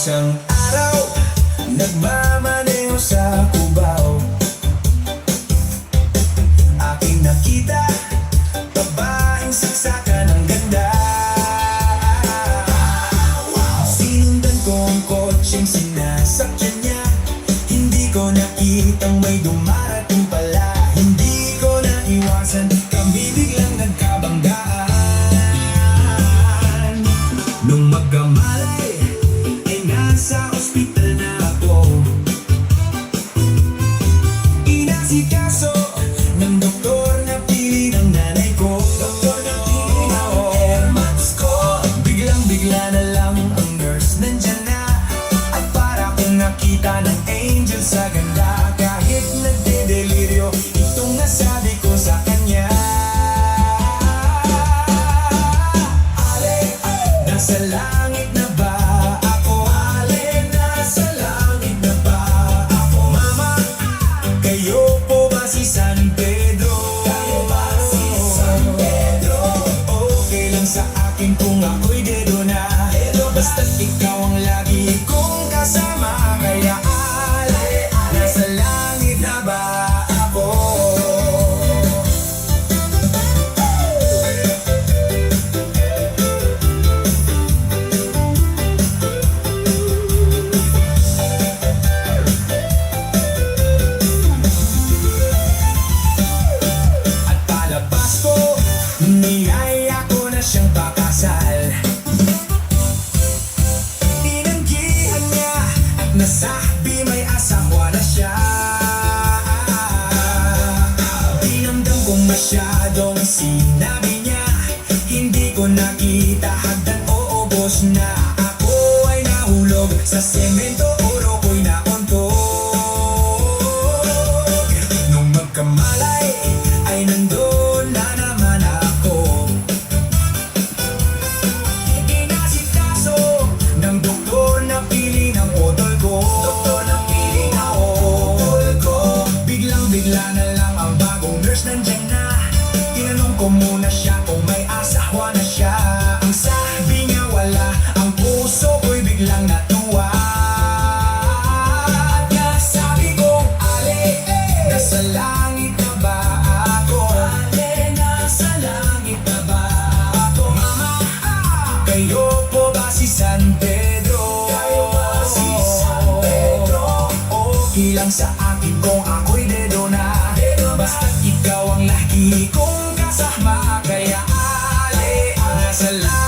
Isang araw, nagmamaneho sa Cubao, aking nakita babaeng saksakan ng ganda. Sinundan ko ang kotseng sinasakyan niya, hindi ko nakitang may dumarating pala. Hindi ko naiwasan, kami biglang nagkabanggaan. Nung magkamalay ay nasa ospital na ako, inasikaso ng doktor na pili ng nanay ko. Doktor na pili ng airmats ko. Biglang-bigla na lang ang nurse nandyan na, at para kong nakita ng angel sa ganda. Kahit nagde-deliryo, itong nasabi ko sa kanya: Ale, nasa langit na ba ako? Ale, nasa langit na ba ako? Mama, kayo po ba si San Pedro? Kayo ba si San Pedro? Okay lang sa akin kung ako'y dedo na, basta't ikaw ang lagi kong kasama. Kaya Ale, nasa langit na ba ako? At palabas ko, niyaya ko na siyang pakasal. Tinanggihan niya at nasabi may asawa na siya. Dinamdam ko masyadong sinabi niya, hindi ko nakita hagdan o ubos na. Ako ay nahulog sa semento, oro ko'y nauntog. Nung magkamalay ay nandun na naman ako, inasikaso ng doktor na pili ng utol ko. Doktor na pili ng utol ko. Biglang-bigla na lang ang bagong nurse nandyan na. Tinanong ko muna siya kung may asawa na siya. Ang sabi niya wala, ang puso ko'y biglang natuwa. At nasabi ko, Ale, nasa langit na ba ako? Ale, nasa langit na ba ako? Mama, kayo po ba si San Pedro? Kayo ba si San Pedro? Okay lang sa akin kung ako'y dedo na, basta't ikaw ang lagi kong kasama. Kaya Ale, nasa langit